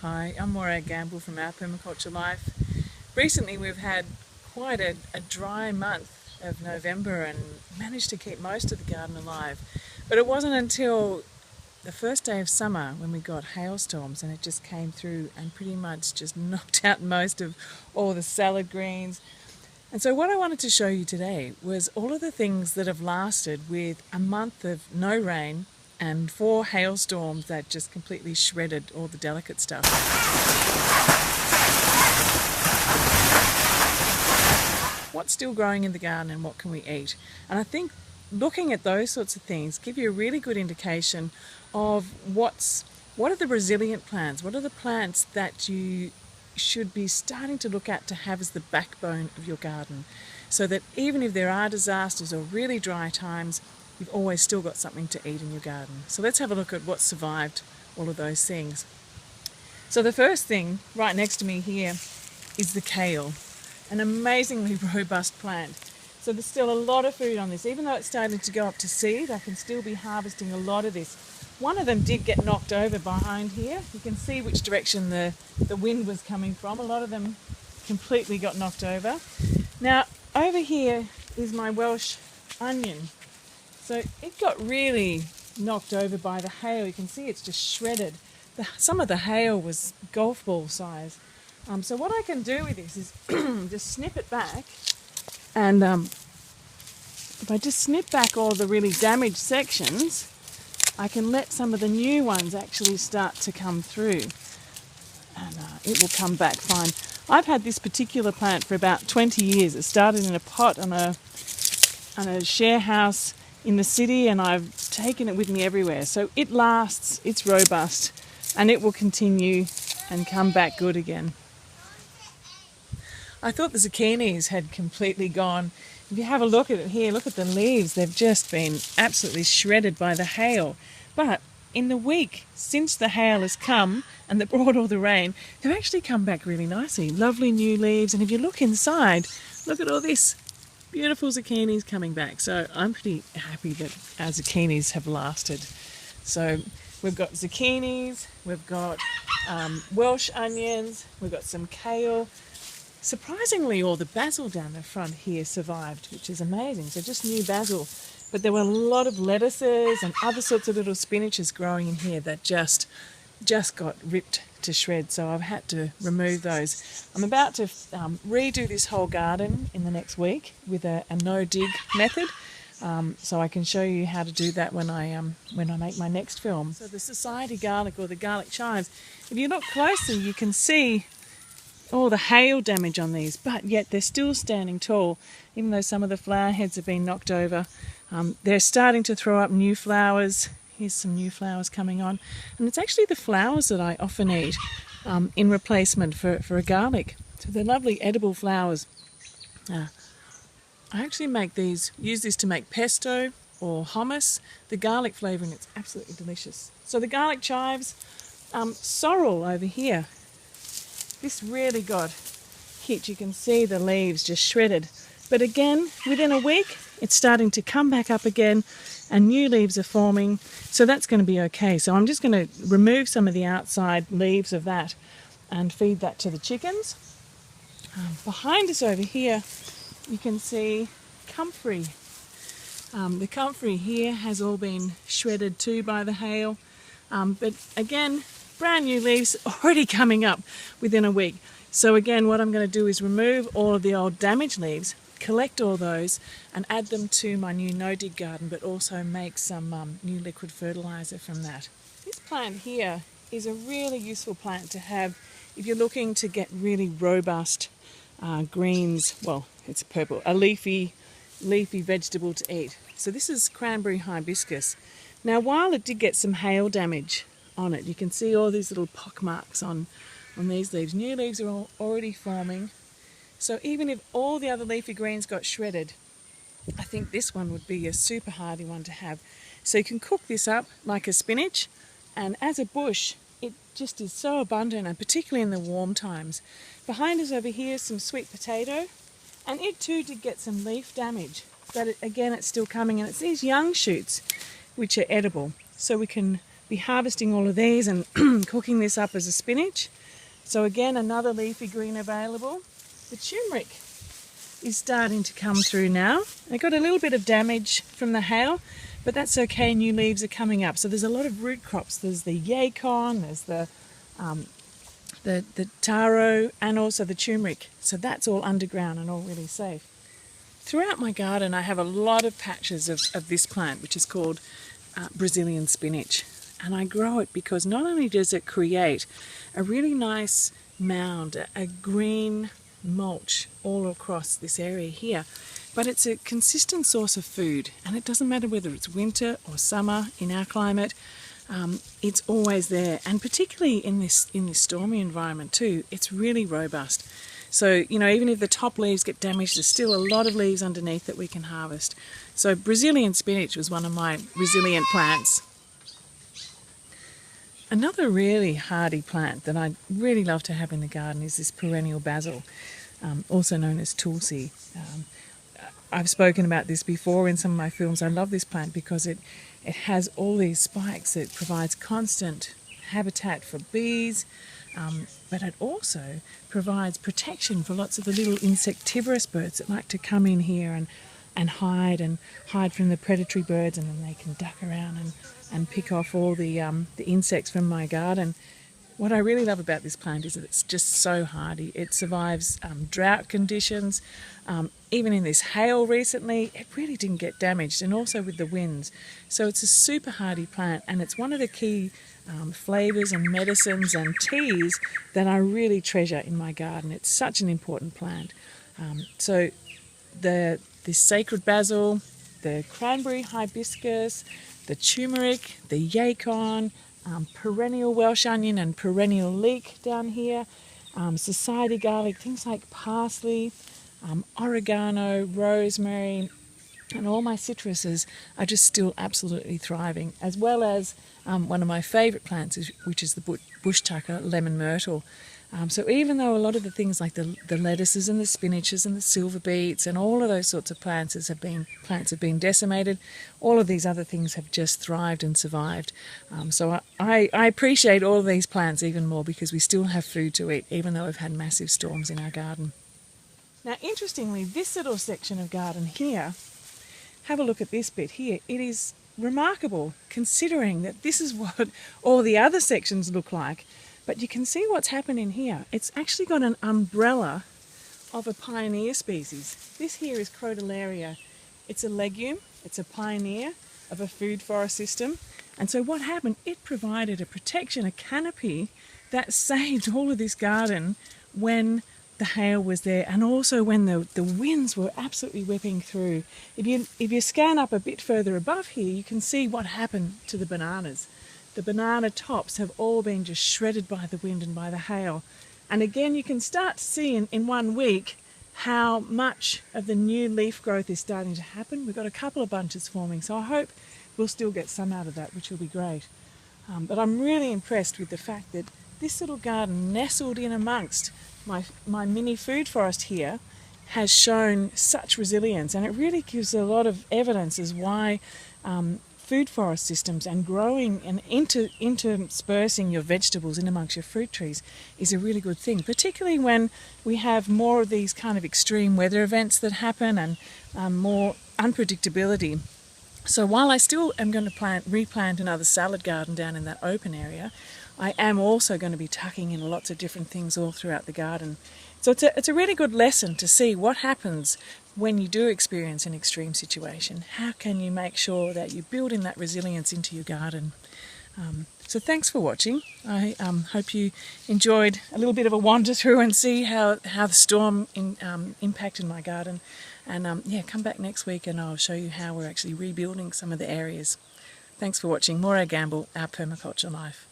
Hi, I'm Maura Gamble from Our Permaculture Life. Recently we've had quite a dry month of November and managed to keep most of the garden alive. But it wasn't until the first day of summer when we got hailstorms and it just came through and pretty much just knocked out most of all the salad greens. And so what I wanted to show you today was all of the things that have lasted with a month of no rain and 4 hailstorms that just completely shredded all the delicate stuff. What's still growing in the garden and what can we eat? And I think looking at those sorts of things give you a really good indication of what are the resilient plants, what are the plants that you should be starting to look at to have as the backbone of your garden, so that even if there are disasters or really dry times, you've always still got something to eat in your garden. So let's have a look at what survived all of those things. So the first thing right next to me here is the kale, an amazingly robust plant. So there's still a lot of food on this. Even though it's starting to go up to seed, I can still be harvesting a lot of this. One of them did get knocked over behind here. You can see which direction the wind was coming from. A lot of them completely got knocked over. Now over here is my Welsh onion. So it got really knocked over by the hail. You can see it's just shredded. Some of the hail was golf ball size. So what I can do with this is just snip it back, and if I just snip back all the really damaged sections, I can let some of the new ones actually start to come through, and it will come back fine. I've had this particular plant for about 20 years. It started in a pot on a share house in the city, and I've taken it with me everywhere. So it lasts, it's robust, and it will continue and come back good again. I thought the zucchinis had completely gone. If you have a look at it here, look at the leaves. They've just been absolutely shredded by the hail. But in the week since the hail has come and they brought all the rain, they've actually come back really nicely. Lovely new leaves. And if you look inside, look at all this. Beautiful zucchinis coming back. So I'm pretty happy that our zucchinis have lasted. So we've got zucchinis, we've got Welsh onions, we've got some kale. Surprisingly, all the basil down the front here survived, which is amazing. So just new basil. But there were a lot of lettuces and other sorts of little spinaches growing in here that just got ripped to shreds, so I've had to remove those. I'm about to redo this whole garden in the next week with a no-dig method, so I can show you how to do that when I make my next film. So the society garlic, or the garlic chives, if you look closely you can see all the hail damage on these, but yet they're still standing tall, even though some of the flower heads have been knocked over. They're starting to throw up new flowers. Here's some new flowers coming on, and it's actually the flowers that I often eat in replacement for a garlic. So they're lovely edible flowers. I actually use this to make pesto or hummus. The garlic flavouring, it's absolutely delicious. So the garlic chives, sorrel over here. This really got hit. You can see the leaves just shredded. But again, within a week, it's starting to come back up again and new leaves are forming. So that's going to be okay. So I'm just going to remove some of the outside leaves of that and feed that to the chickens. Behind us over here, you can see comfrey. The comfrey here has all been shredded too by the hail. But again, brand new leaves already coming up within a week. So again, what I'm going to do is remove all of the old damaged leaves, collect all those and add them to my new no-dig garden, but also make some new liquid fertiliser from that. This plant here is a really useful plant to have if you're looking to get really robust greens. Well, it's purple, a leafy vegetable to eat. So this is cranberry hibiscus. Now while it did get some hail damage on it, you can see all these little pock marks on these leaves. New leaves are already forming. So even if all the other leafy greens got shredded, I think this one would be a super hardy one to have. So you can cook this up like a spinach, and as a bush it just is so abundant, and particularly in the warm times. Behind us over here is some sweet potato, and it too did get some leaf damage, but again it's still coming, and it's these young shoots which are edible. So we can be harvesting all of these and cooking this up as a spinach. So again, another leafy green available. The turmeric is starting to come through now. It got a little bit of damage from the hail, but that's okay, new leaves are coming up. So there's a lot of root crops. There's the yacon, there's the taro, and also the turmeric. So that's all underground and all really safe. Throughout my garden I have a lot of patches of this plant, which is called Brazilian spinach. And I grow it because not only does it create a really nice mound, a green mulch all across this area here, but it's a consistent source of food, and it doesn't matter whether it's winter or summer in our climate, it's always there. And particularly in this stormy environment too, it's really robust. So, you know, even if the top leaves get damaged, there's still a lot of leaves underneath that we can harvest. So Brazilian spinach was one of my resilient plants. Another really hardy plant that I really love to have in the garden is this perennial basil, also known as tulsi. I've spoken about this before in some of my films. I love this plant because it has all these spikes. It provides constant habitat for bees, but it also provides protection for lots of the little insectivorous birds that like to come in here and hide from the predatory birds, and then they can duck around and pick off all the insects from my garden. What I really love about this plant is that it's just so hardy. It survives drought conditions. Even in this hail recently, it really didn't get damaged, and also with the winds. So it's a super hardy plant, and it's one of the key flavours and medicines and teas that I really treasure in my garden. It's such an important plant. So this sacred basil, the cranberry hibiscus, the turmeric, the yacon, perennial Welsh onion and perennial leek down here, society garlic, things like parsley, oregano, rosemary, and all my citruses are just still absolutely thriving, as well as one of my favourite plants, which is the bush tucker lemon myrtle. So even though a lot of the things like the lettuces and the spinaches and the silver beets and all of those sorts of plants have been decimated, all of these other things have just thrived and survived. So I appreciate all of these plants even more because we still have food to eat, even though we've had massive storms in our garden. Now, interestingly, this little section of garden here, have a look at this bit here. It is remarkable considering that this is what all the other sections look like. But you can see what's happening here. It's actually got an umbrella of a pioneer species. This here is Crotalaria. It's a legume, it's a pioneer of a food forest system. And so what happened, it provided a protection, a canopy that saved all of this garden when the hail was there, and also when the winds were absolutely whipping through. If you scan up a bit further above here, you can see what happened to the bananas. The banana tops have all been just shredded by the wind and by the hail. And again, you can start to see in 1 week how much of the new leaf growth is starting to happen. We've got a couple of bunches forming, so I hope we'll still get some out of that, which will be great. But I'm really impressed with the fact that this little garden, nestled in amongst my mini food forest here, has shown such resilience, and it really gives a lot of evidence as why food forest systems and growing and interspersing your vegetables in amongst your fruit trees is a really good thing, particularly when we have more of these kind of extreme weather events that happen and more unpredictability. So while I still am going to replant another salad garden down in that open area, I am also going to be tucking in lots of different things all throughout the garden. So it's a really good lesson to see what happens when you do experience an extreme situation. How can you make sure that you build in that resilience into your garden? So thanks for watching. I hope you enjoyed a little bit of a wander through and see how the storm impacted my garden. And yeah, come back next week and I'll show you how we're actually rebuilding some of the areas. Thanks for watching. Maura Gamble, Our Permaculture Life.